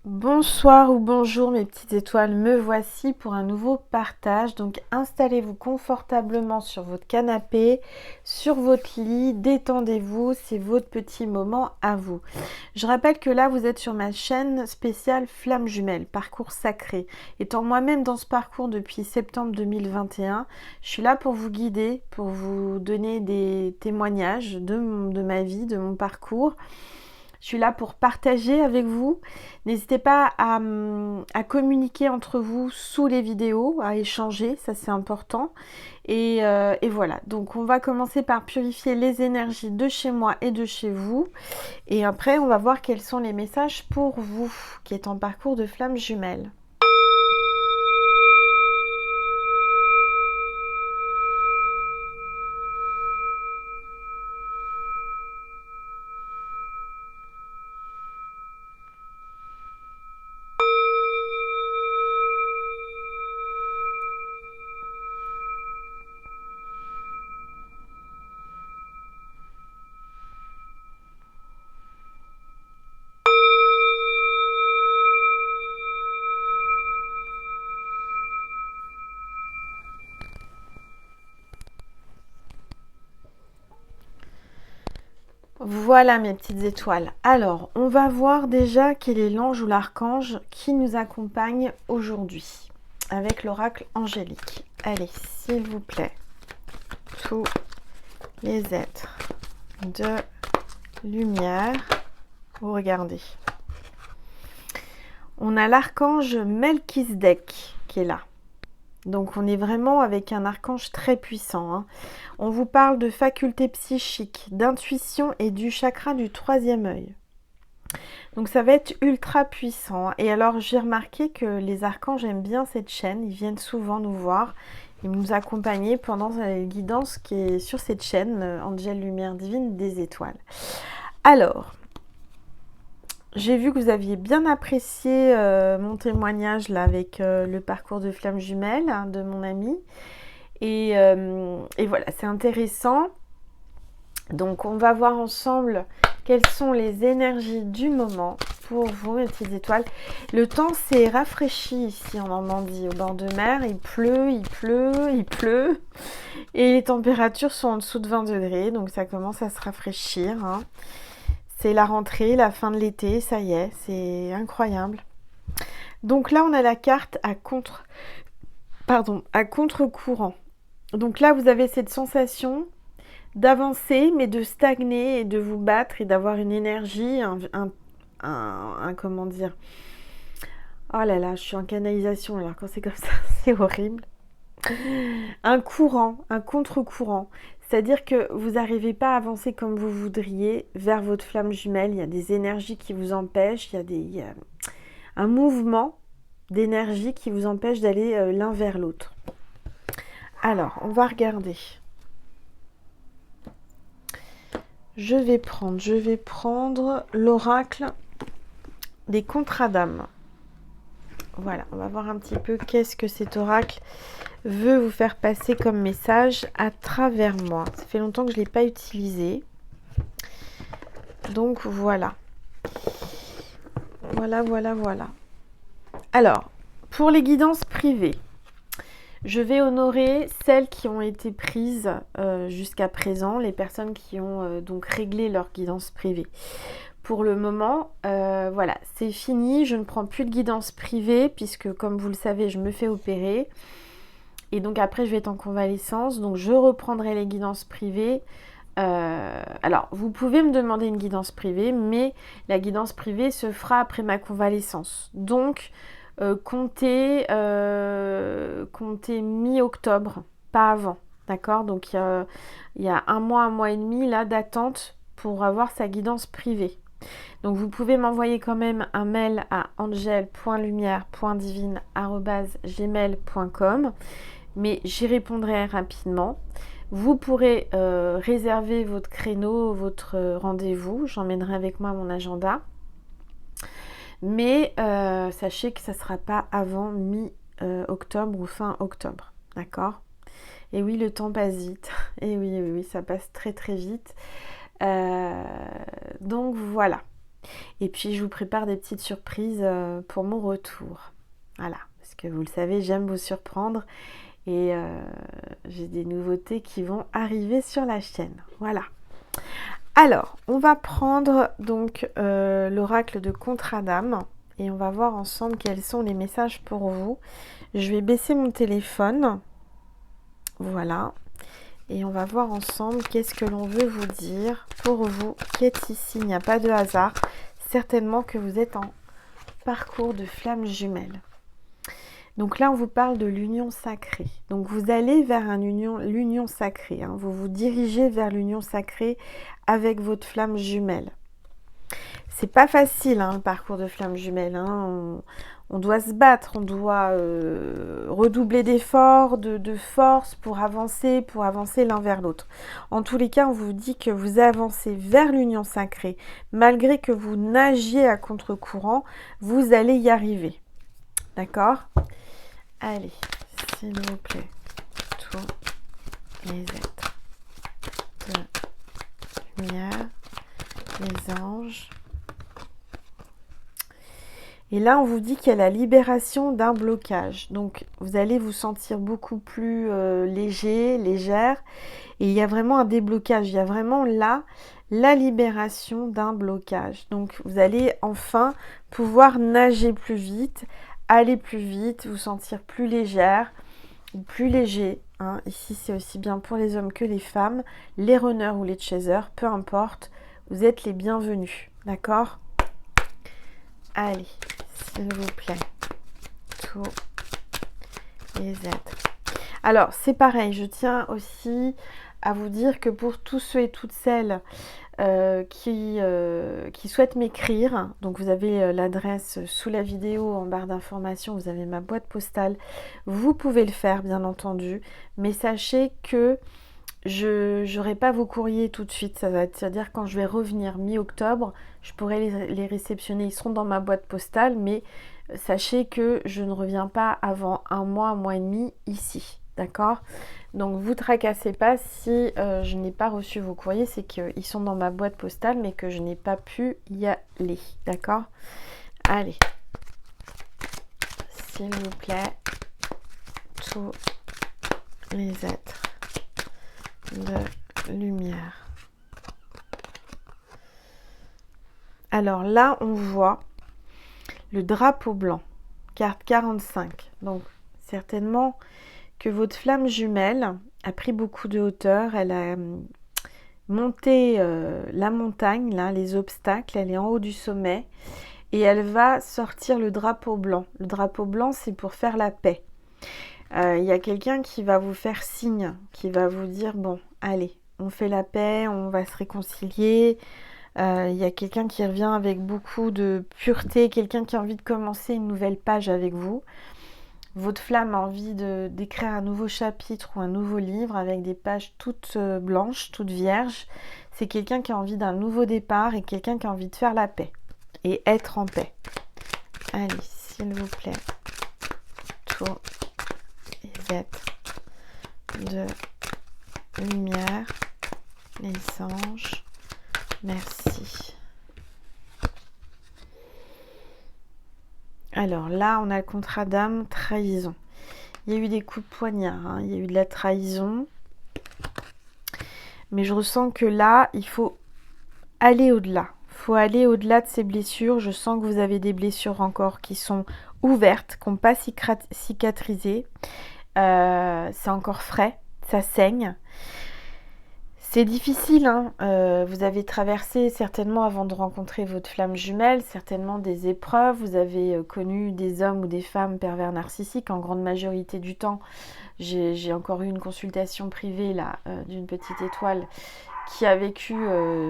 Bonsoir ou bonjour mes petites étoiles, me voici pour un nouveau partage. Donc installez-vous confortablement sur votre canapé, sur votre lit, détendez-vous, c'est votre petit moment à vous. Je rappelle que là vous êtes sur ma chaîne spéciale Flamme Jumelle, parcours sacré. Étant moi-même dans ce parcours depuis septembre 2021, je suis là pour vous guider, pour vous donner des témoignages de ma vie, de mon parcours. Je suis là pour partager avec vous. N'hésitez pas à communiquer entre vous sous les vidéos, à échanger, ça c'est important. Et voilà, donc on va commencer par purifier les énergies de chez moi et de chez vous. Et après, on va voir quels sont les messages pour vous, qui êtes en parcours de flamme jumelle. Voilà mes petites étoiles. Alors, on va voir déjà quel est l'ange ou l'archange qui nous accompagne aujourd'hui avec l'oracle angélique. Allez, s'il vous plaît, tous les êtres de lumière, vous regardez. On a l'archange Melchisedec qui est là. Donc on est vraiment avec un archange très puissant, hein. On vous parle de facultés psychiques, d'intuition et du chakra du troisième œil. Donc ça va être ultra puissant. Et alors j'ai remarqué que les archanges aiment bien cette chaîne. Ils viennent souvent nous voir et nous accompagner pendant la guidance qui est sur cette chaîne, Angel Lumière Divine des Étoiles. Alors, j'ai vu que vous aviez bien apprécié mon témoignage là avec le parcours de flamme jumelle, hein, de mon ami. Et voilà, c'est intéressant. Donc on va voir ensemble quelles sont les énergies du moment pour vous, mes petites étoiles. Le temps s'est rafraîchi ici en Normandie, au bord de mer. Il pleut, il pleut, il pleut. Et les températures sont en dessous de 20 degrés, donc ça commence à se rafraîchir, hein. C'est la rentrée, la fin de l'été, ça y est, c'est incroyable. Donc là, on a la carte à contre-courant. Donc là, vous avez cette sensation d'avancer, mais de stagner et de vous battre et d'avoir une énergie, comment dire. Oh là là, je suis en canalisation, alors quand c'est comme ça, c'est horrible. Un courant, un contre-courant. C'est-à-dire que vous n'arrivez pas à avancer comme vous voudriez vers votre flamme jumelle. Il y a des énergies qui vous empêchent, il y a un mouvement d'énergie qui vous empêche d'aller l'un vers l'autre. Alors, on va regarder. Je vais prendre l'oracle des contrats d'âme. Voilà, on va voir un petit peu qu'est-ce que cet oracle veut vous faire passer comme message à travers moi. Ça fait longtemps que je ne l'ai pas utilisé. Donc voilà. Voilà. Alors, pour les guidances privées, je vais honorer celles qui ont été prises jusqu'à présent, les personnes qui ont donc réglé leur guidance privée. Pour le moment, voilà, c'est fini. Je ne prends plus de guidance privée puisque, comme vous le savez, je me fais opérer. Et donc après, je vais être en convalescence. Donc, je reprendrai les guidances privées. Alors, vous pouvez me demander une guidance privée, mais la guidance privée se fera après ma convalescence. Donc, comptez mi-octobre, pas avant. D'accord? Donc, il y a un mois et demi là d'attente pour avoir sa guidance privée. Donc vous pouvez m'envoyer quand même un mail à angel.lumière.divine@gmail.com, mais j'y répondrai rapidement. Vous pourrez réserver votre créneau, votre rendez-vous. J'emmènerai avec moi mon agenda. Mais sachez que ça ne sera pas avant mi-octobre ou fin octobre. D'accord? Et oui, le temps passe vite. Et oui, ça passe très très vite. Donc voilà. Et puis je vous prépare des petites surprises pour mon retour. Voilà, parce que vous le savez, j'aime vous surprendre et j'ai des nouveautés qui vont arriver sur la chaîne. Voilà. Alors, on va prendre donc l'oracle de Contre-Âme et on va voir ensemble quels sont les messages pour vous. Je vais baisser mon téléphone. Voilà. Et on va voir ensemble qu'est-ce que l'on veut vous dire pour vous qui êtes ici. Il n'y a pas de hasard. Certainement que vous êtes en parcours de flammes jumelles. Donc là, on vous parle de l'union sacrée. Donc vous allez vers l'union sacrée. Hein. Vous vous dirigez vers l'union sacrée avec votre flamme jumelle. C'est pas facile, hein, le parcours de flamme jumelle. Hein. On doit se battre, on doit redoubler d'efforts, de force pour avancer l'un vers l'autre. En tous les cas, on vous dit que vous avancez vers l'union sacrée. Malgré que vous nagiez à contre-courant, vous allez y arriver. D'accord ? Allez, s'il vous plaît, tous les êtres de lumière, les anges. Et là, on vous dit qu'il y a la libération d'un blocage. Donc, vous allez vous sentir beaucoup plus léger, légère. Et il y a vraiment un déblocage. Il y a vraiment là la libération d'un blocage. Donc, vous allez enfin pouvoir nager plus vite, aller plus vite, vous sentir plus légère ou plus léger. Hein. Ici, c'est aussi bien pour les hommes que les femmes, les runners ou les chasers, peu importe. Vous êtes les bienvenus. D'accord ? Allez, s'il vous plaît, tous les êtres. Alors, c'est pareil, je tiens aussi à vous dire que pour tous ceux et toutes celles qui souhaitent m'écrire, donc vous avez l'adresse sous la vidéo en barre d'informations, vous avez ma boîte postale, vous pouvez le faire bien entendu, mais sachez que je n'aurai pas vos courriers tout de suite, c'est-à-dire quand je vais revenir mi-octobre, je pourrai les réceptionner, ils seront dans ma boîte postale, mais sachez que je ne reviens pas avant un mois et demi ici, d'accord ? Donc vous tracassez pas si je n'ai pas reçu vos courriers, c'est qu'ils sont dans ma boîte postale, mais que je n'ai pas pu y aller, d'accord ? Allez, s'il vous plaît, tous les êtres de lumière. Alors là, on voit le drapeau blanc, carte 45. Donc, certainement que votre flamme jumelle a pris beaucoup de hauteur. Elle a monté la montagne, là, les obstacles. Elle est en haut du sommet et elle va sortir le drapeau blanc. Le drapeau blanc, c'est pour faire la paix. Il y a quelqu'un qui va vous faire signe, qui va vous dire, bon, allez, on fait la paix, on va se réconcilier. Il y a quelqu'un qui revient avec beaucoup de pureté, quelqu'un qui a envie de commencer une nouvelle page avec vous. Votre flamme a envie d'écrire un nouveau chapitre ou un nouveau livre avec des pages toutes blanches, toutes vierges. C'est quelqu'un qui a envie d'un nouveau départ et quelqu'un qui a envie de faire la paix et être en paix. Allez, s'il vous plaît, tous les êtres de lumière, les anges, merci. Alors là, on a le contrat d'âme, trahison. Il y a eu des coups de poignard, hein, il y a eu de la trahison. Mais je ressens que là, il faut aller au-delà. Il faut aller au-delà de ces blessures. Je sens que vous avez des blessures encore qui sont ouvertes, qui n'ont pas cicatrisé. C'est encore frais, ça saigne. C'est difficile, hein. Vous avez traversé certainement avant de rencontrer votre flamme jumelle, certainement des épreuves, vous avez connu des hommes ou des femmes pervers narcissiques, en grande majorité du temps. J'ai encore eu une consultation privée là d'une petite étoile qui a vécu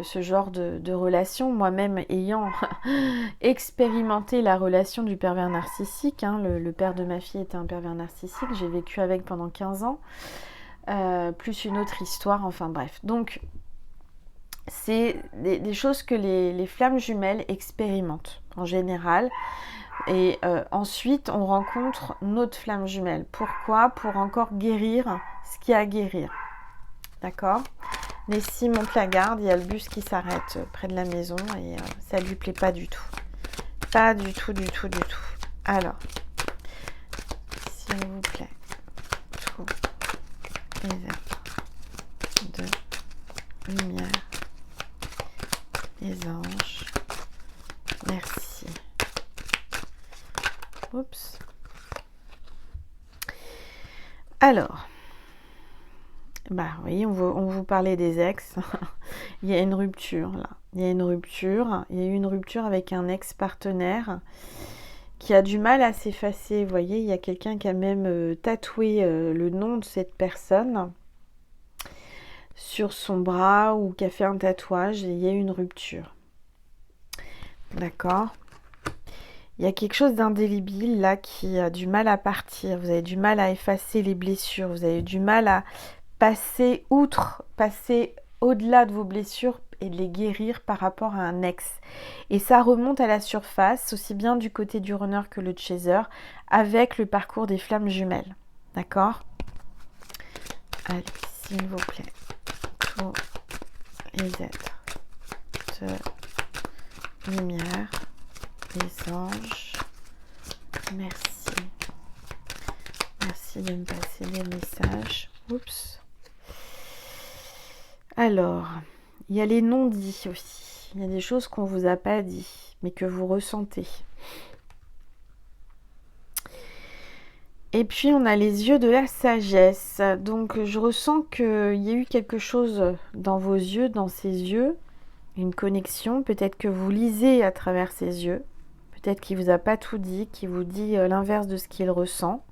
ce genre de relation, moi-même ayant expérimenté la relation du pervers narcissique, hein. Le père de ma fille était un pervers narcissique, j'ai vécu avec pendant 15 ans. Plus une autre histoire, enfin bref. Donc, c'est des choses que les flammes jumelles expérimentent en général. Et ensuite, on rencontre notre flamme jumelle. Pourquoi ? Pour encore guérir ce qu'il y a à guérir. D'accord ? Mais si monte la garde, il y a le bus qui s'arrête près de la maison et ça lui plaît pas du tout. Pas du tout, du tout, du tout. Alors, s'il vous plaît, tous les êtres de lumière, les anges, merci. Oups. Alors, bah oui, on vous parlait des ex. Il y a une rupture là. Il y a une rupture. Il y a eu une rupture avec un ex-partenaire qui a du mal à s'effacer. Vous voyez, il y a quelqu'un qui a même tatoué le nom de cette personne sur son bras ou qui a fait un tatouage et il y a eu une rupture. D'accord ? Il y a quelque chose d'indélébile là qui a du mal à partir. Vous avez du mal à effacer les blessures. Vous avez du mal à passer outre, passer au-delà de vos blessures et de les guérir par rapport à un ex. Et ça remonte à la surface, aussi bien du côté du runner que le chaser, avec le parcours des flammes jumelles. D'accord ? Allez, s'il vous plaît, tous les êtres de lumière, les anges, merci. Merci de me passer les messages. Oups. Alors, il y a les non-dits aussi. Il y a des choses qu'on ne vous a pas dit, mais que vous ressentez. Et puis, on a les yeux de la sagesse. Donc, je ressens qu'il y a eu quelque chose dans vos yeux, dans ses yeux. Une connexion. Peut-être que vous lisez à travers ses yeux. Peut-être qu'il ne vous a pas tout dit, qu'il vous dit l'inverse de ce qu'il ressent.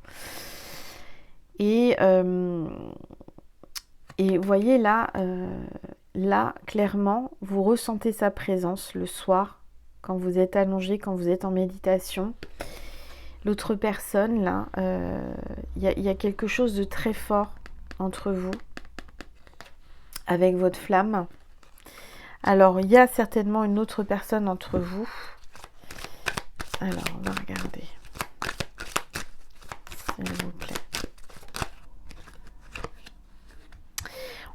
Et vous voyez là, là, clairement, vous ressentez sa présence le soir, quand vous êtes allongé, quand vous êtes en méditation. L'autre personne, là, y a quelque chose de très fort entre vous, avec votre flamme. Alors, il y a certainement une autre personne entre vous. Alors, on va regarder. S'il vous plaît.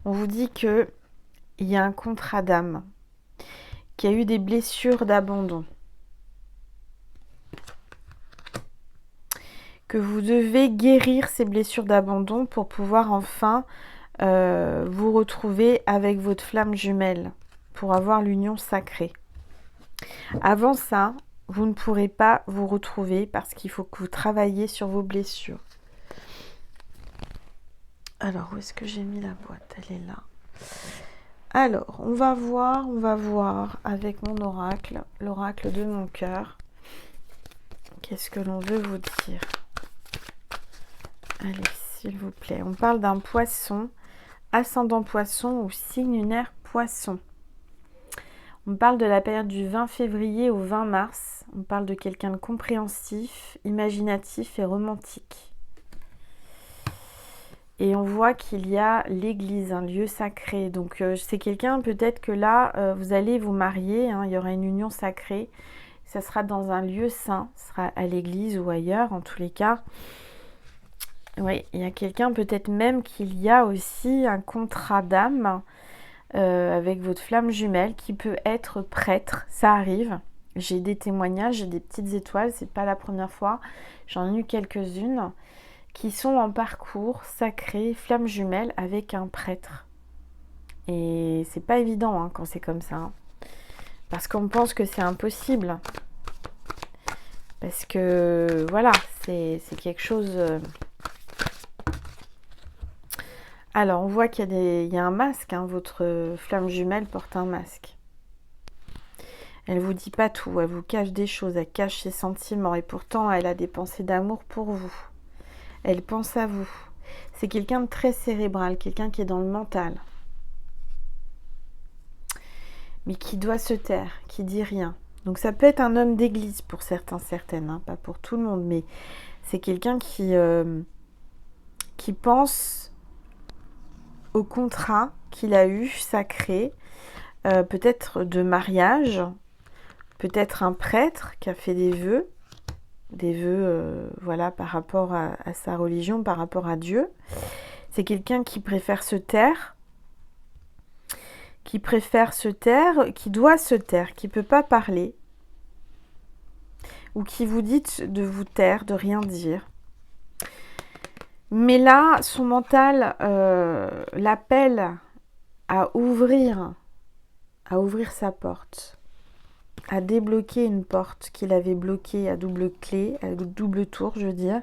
On vous dit que il y a un contrat d'âme, qui a eu des blessures d'abandon, que vous devez guérir ces blessures d'abandon pour pouvoir enfin vous retrouver avec votre flamme jumelle, pour avoir l'union sacrée. Avant ça, vous ne pourrez pas vous retrouver parce qu'il faut que vous travailliez sur vos blessures. Alors, où est-ce que j'ai mis la boîte? Elle est là. Alors, on va voir avec mon oracle, l'oracle de mon cœur. Qu'est-ce que l'on veut vous dire? Allez, s'il vous plaît. On parle d'un poisson, ascendant poisson ou signe lunaire poisson. On parle de la période du 20 février au 20 mars. On parle de quelqu'un de compréhensif, imaginatif et romantique. Et on voit qu'il y a l'église, un lieu sacré. Donc c'est quelqu'un, peut-être que là, vous allez vous marier, hein, il y aura une union sacrée. Ça sera dans un lieu saint, ce sera à l'église ou ailleurs, en tous les cas. Oui, il y a quelqu'un, peut-être même qu'il y a aussi un contrat d'âme avec votre flamme jumelle qui peut être prêtre. Ça arrive. J'ai des témoignages, j'ai des petites étoiles, c'est pas la première fois. J'en ai eu quelques-unes qui sont en parcours sacré, flamme jumelle avec un prêtre. Et c'est pas évident hein, quand c'est comme ça. Hein. Parce qu'on pense que c'est impossible. Parce que, voilà, c'est quelque chose... Alors, on voit qu'il y a un masque. Hein, votre flamme jumelle porte un masque. Elle vous dit pas tout. Elle vous cache des choses. Elle cache ses sentiments. Et pourtant, elle a des pensées d'amour pour vous. Elle pense à vous. C'est quelqu'un de très cérébral, quelqu'un qui est dans le mental. Mais qui doit se taire, qui dit rien. Donc ça peut être un homme d'église pour certains, certaines, hein, pas pour tout le monde, mais c'est quelqu'un qui pense au contrat qu'il a eu, sacré, peut-être de mariage, peut-être un prêtre qui a fait des vœux, voilà, par rapport à sa religion, par rapport à Dieu. C'est quelqu'un qui préfère se taire qui préfère se taire, qui doit se taire, qui ne peut pas parler, ou qui vous dit de vous taire, de rien dire. Mais là, son mental l'appelle à ouvrir sa porte, à débloquer une porte qu'il avait bloquée à double clé, à double tour, je veux dire.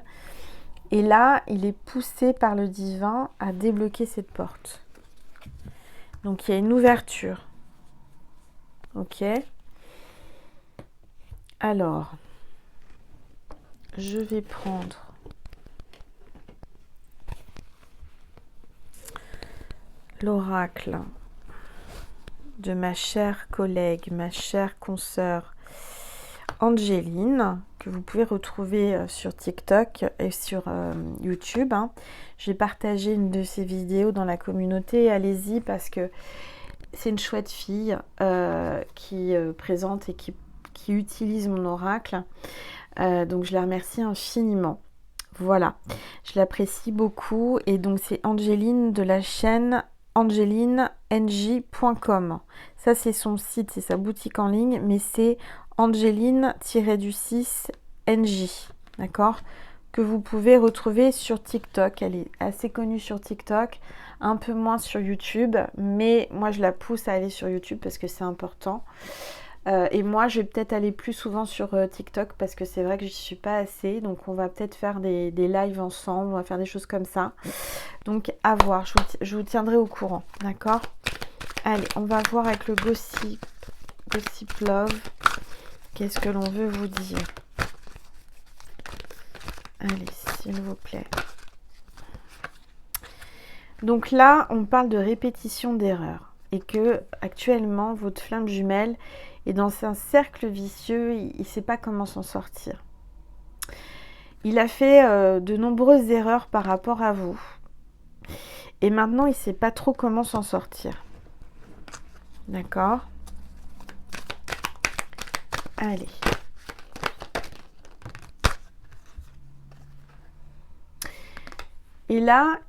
Et là, il est poussé par le divin à débloquer cette porte. Donc, il y a une ouverture. Ok. Alors, je vais prendre l'oracle de ma chère collègue, ma chère consoeur Angéline, que vous pouvez retrouver sur TikTok et sur YouTube. J'ai partagé une de ses vidéos dans la communauté. Allez-y parce que c'est une chouette fille qui présente et qui utilise mon oracle. Donc je la remercie infiniment. Voilà, je l'apprécie beaucoup. Et donc c'est Angéline de la chaîne angelineng.com. Ça c'est son site, c'est sa boutique en ligne, mais c'est Angeline-6NJ, d'accord, que vous pouvez retrouver sur TikTok. Elle est assez connue sur TikTok, un peu moins sur YouTube, mais moi je la pousse à aller sur YouTube parce que c'est important. Et moi je vais peut-être aller plus souvent sur TikTok parce que c'est vrai que j'y suis pas assez, donc on va peut-être faire des lives ensemble, on va faire des choses comme ça. Donc à voir, je vous tiendrai au courant, d'accord? Allez, on va voir avec le Gossip Love. Qu'est-ce que l'on veut vous dire? Allez, s'il vous plaît. Donc là, on parle de répétition d'erreurs et que actuellement, votre flamme jumelle est dans un cercle vicieux, il ne sait pas comment s'en sortir. Il a fait de nombreuses erreurs par rapport à vous et maintenant, il ne sait pas trop comment s'en sortir. D'accord? Allez. Et là,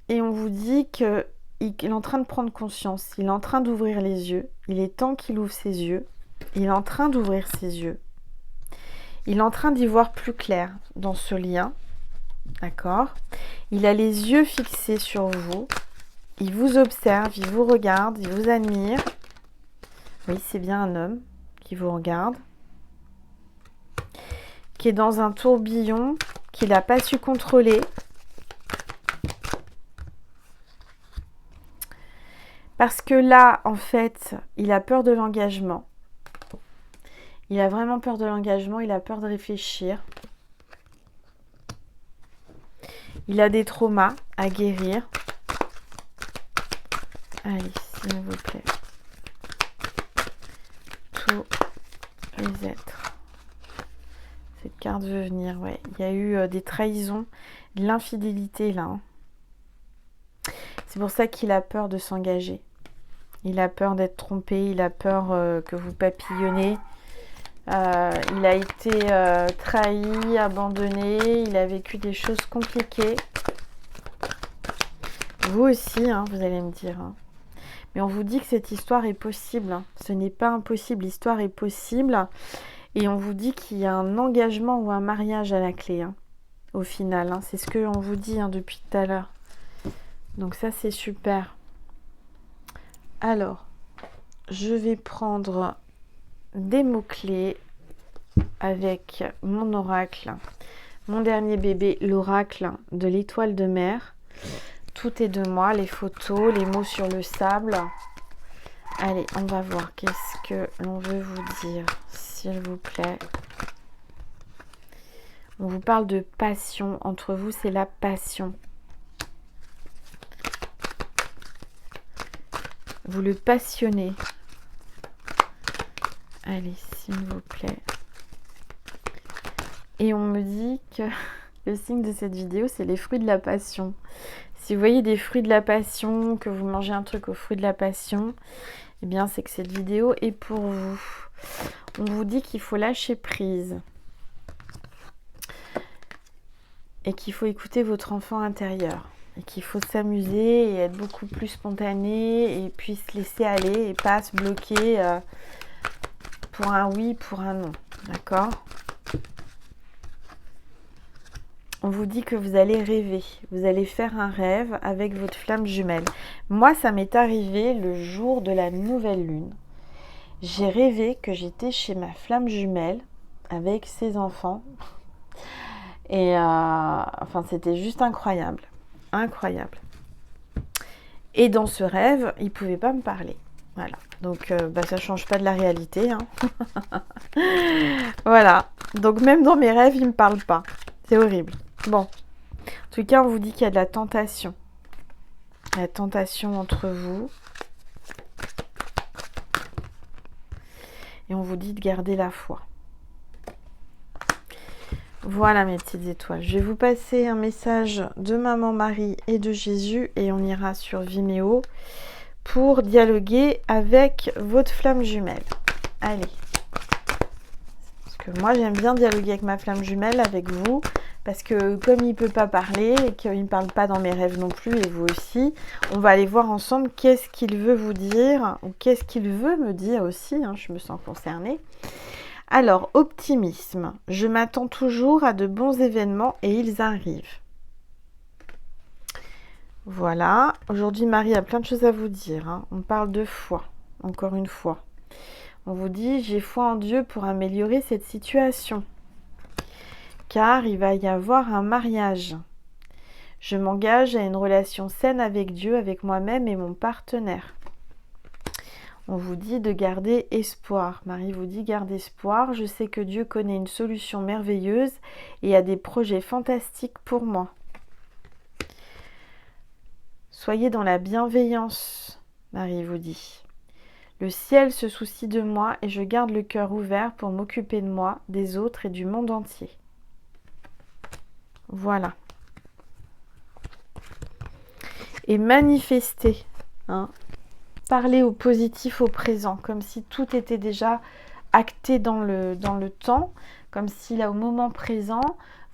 et on vous dit qu'il est en train de prendre conscience, il est en train d'ouvrir les yeux, il est temps qu'il ouvre ses yeux, il est en train d'ouvrir ses yeux, il est en train d'y voir plus clair dans ce lien, d'accord? Il a les yeux fixés sur vous, il vous observe, il vous regarde, il vous admire. Oui, c'est bien un homme qui vous regarde, qui est dans un tourbillon qu'il n'a pas su contrôler. Parce que là, en fait, il a peur de l'engagement. Il a vraiment peur de l'engagement, il a peur de réfléchir. Il a des traumas à guérir. Allez, s'il vous plaît. Tous les êtres. Cette carte veut venir, ouais. Il y a eu des trahisons, de l'infidélité là. C'est pour ça qu'il a peur de s'engager. Il a peur d'être trompé, il a peur que vous papillonnez. Il a été trahi, abandonné, il a vécu des choses compliquées. Vous aussi, vous allez me dire. Mais on vous dit que cette histoire est possible. Ce n'est pas impossible, l'histoire est possible. Et on vous dit qu'il y a un engagement ou un mariage à la clé, au final. C'est ce qu'on vous dit depuis tout à l'heure. Donc ça, c'est super. Alors, je vais prendre des mots-clés avec mon oracle, mon dernier bébé, l'oracle de l'étoile de mer. Tout est de moi, les photos, les mots sur le sable. Allez, on va voir qu'est-ce que l'on veut vous dire, s'il vous plaît. On vous parle de passion. Entre vous, c'est la passion. Vous le passionnez. Allez, s'il vous plaît. Et on me dit que le signe de cette vidéo, c'est les fruits de la passion. Si vous voyez des fruits de la passion, que vous mangez un truc aux fruits de la passion, eh bien, c'est que cette vidéo est pour vous. On vous dit qu'il faut lâcher prise. Et qu'il faut écouter votre enfant intérieur. et qu'il faut s'amuser et être beaucoup plus spontané et puis se laisser aller et pas se bloquer pour un oui, pour un non. D'accord? On vous dit que vous allez rêver, vous allez faire un rêve avec votre flamme jumelle. Moi, ça m'est arrivé le jour de la nouvelle lune. J'ai rêvé que j'étais chez ma flamme jumelle avec ses enfants. Et enfin, c'était juste incroyable. Incroyable. Et dans ce rêve, il ne pouvait pas me parler. Voilà. Donc, ça ne change pas de la réalité. Hein. Voilà. Donc, même dans mes rêves, il ne me parle pas. C'est horrible. Bon. En tout cas, on vous dit qu'il y a de la tentation. La tentation entre vous. Et on vous dit de garder la foi. Voilà mes petites étoiles. Je vais vous passer un message de Maman Marie et de Jésus et on ira sur Vimeo pour dialoguer avec votre flamme jumelle. Allez. Parce que moi j'aime bien dialoguer avec ma flamme jumelle, avec vous, parce que comme il ne peut pas parler et qu'il ne parle pas dans mes rêves non plus et vous aussi, on va aller voir ensemble qu'est-ce qu'il veut vous dire ou qu'est-ce qu'il veut me dire aussi, hein, je me sens concernée. Alors, optimisme. Je m'attends toujours à de bons événements et ils arrivent. Voilà. Aujourd'hui, Marie a plein de choses à vous dire. Hein. On parle de foi, encore une fois. On vous dit, j'ai foi en Dieu pour améliorer cette situation. Car il va y avoir un mariage. Je m'engage à une relation saine avec Dieu, avec moi-même et mon partenaire. On vous dit de garder espoir. Marie vous dit garde espoir. Je sais que Dieu connaît une solution merveilleuse et a des projets fantastiques pour moi. Soyez dans la bienveillance, Marie vous dit. Le ciel se soucie de moi et je garde le cœur ouvert pour m'occuper de moi, des autres et du monde entier. Voilà. Et manifester, hein. Parler au positif, au présent, comme si tout était déjà acté dans le temps, comme si là, au moment présent,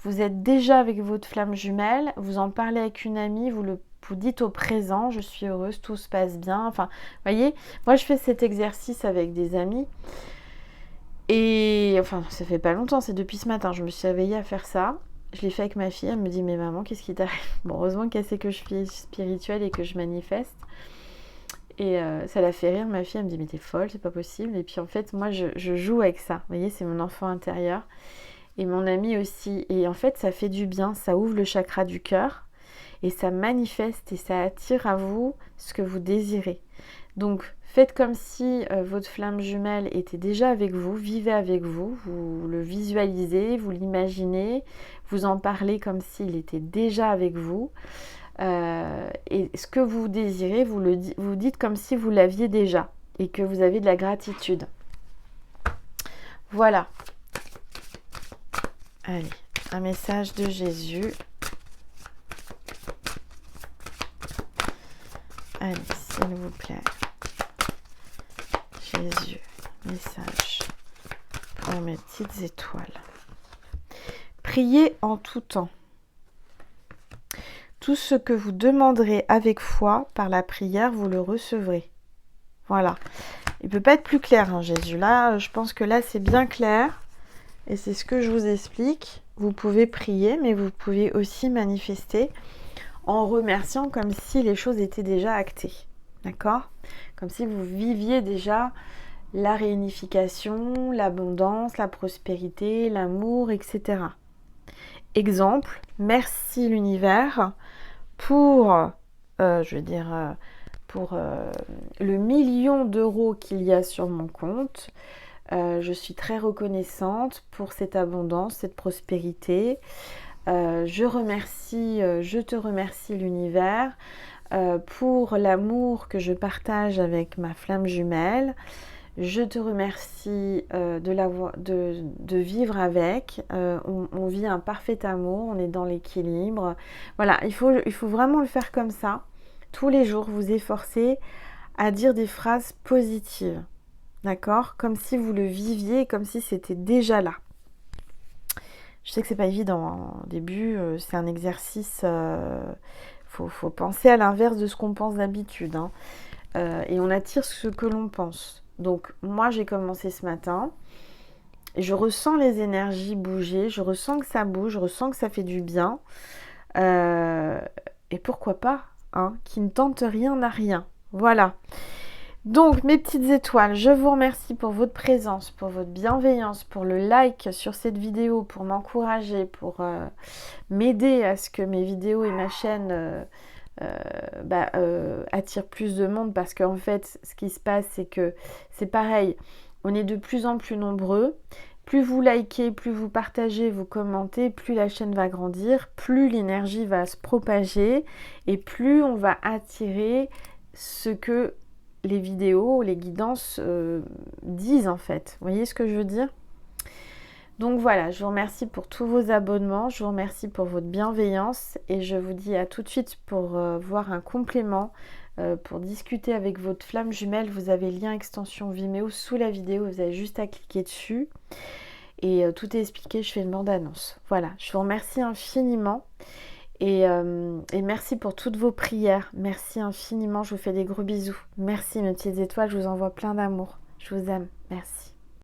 vous êtes déjà avec votre flamme jumelle, vous en parlez avec une amie, vous dites au présent, je suis heureuse, tout se passe bien. Enfin, vous voyez, moi, je fais cet exercice avec des amis. Et, enfin, ça fait pas longtemps, c'est depuis ce matin, je me suis réveillée à faire ça. Je l'ai fait avec ma fille, elle me dit, mais maman, qu'est-ce qui t'arrive? Bon, heureusement qu'elle sait que je suis spirituelle et que je manifeste. Et ça la fait rire, ma fille, elle me dit mais t'es folle, c'est pas possible. Et puis en fait, moi je joue avec ça, vous voyez, c'est mon enfant intérieur. Et mon ami aussi. Et en fait, ça fait du bien, ça ouvre le chakra du cœur. Et ça manifeste et ça attire à vous ce que vous désirez. Donc faites comme si votre flamme jumelle était déjà avec vous, vivez avec vous, vous le visualisez, vous l'imaginez, vous en parlez comme s'il était déjà avec vous. Et ce que vous désirez, vous dites comme si vous l'aviez déjà et que vous avez de la gratitude. Voilà. Allez, un message de Jésus. Allez, s'il vous plaît. Jésus, message pour mes petites étoiles. Priez en tout temps. Tout ce que vous demanderez avec foi par la prière, vous le recevrez. Voilà. Il ne peut pas être plus clair, hein, Jésus. Là, je pense que là, c'est bien clair. Et c'est ce que je vous explique. Vous pouvez prier, mais vous pouvez aussi manifester en remerciant comme si les choses étaient déjà actées. D'accord? Comme si vous viviez déjà la réunification, l'abondance, la prospérité, l'amour, etc. Exemple, merci l'univers pour, pour le million d'euros qu'il y a sur mon compte. Je suis très reconnaissante pour cette abondance, cette prospérité. Je te remercie l'univers pour l'amour que je partage avec ma flamme jumelle. Je te remercie de vivre avec. On vit un parfait amour, on est dans l'équilibre. Voilà, il faut vraiment le faire comme ça. Tous les jours, vous efforcez à dire des phrases positives. D'accord? Comme si vous le viviez, comme si c'était déjà là. Je sais que c'est pas évident. Hein. Au début, c'est un exercice. Faut penser à l'inverse de ce qu'on pense d'habitude, hein. Et on attire ce que l'on pense. Donc moi j'ai commencé ce matin, et je ressens les énergies bouger, je ressens que ça bouge, je ressens que ça fait du bien. Et pourquoi pas, hein, qui ne tente rien n'a rien. Voilà. Donc mes petites étoiles, je vous remercie pour votre présence, pour votre bienveillance, pour le like sur cette vidéo, pour m'encourager, pour m'aider à ce que mes vidéos et ma chaîne attirent plus de monde, parce qu'en fait ce qui se passe c'est que c'est pareil, on est de plus en plus nombreux. Plus vous likez, plus vous partagez, vous commentez, plus la chaîne va grandir, plus l'énergie va se propager et plus on va attirer ce que les vidéos, les guidances disent en fait. Vous voyez ce que je veux dire? Donc voilà, je vous remercie pour tous vos abonnements, je vous remercie pour votre bienveillance et je vous dis à tout de suite pour voir un complément, pour discuter avec votre flamme jumelle. Vous avez le lien extension Vimeo sous la vidéo, vous avez juste à cliquer dessus et tout est expliqué, je fais une bande-annonce. Voilà, je vous remercie infiniment et merci pour toutes vos prières, merci infiniment, je vous fais des gros bisous. Merci mes petites étoiles, je vous envoie plein d'amour, je vous aime, merci.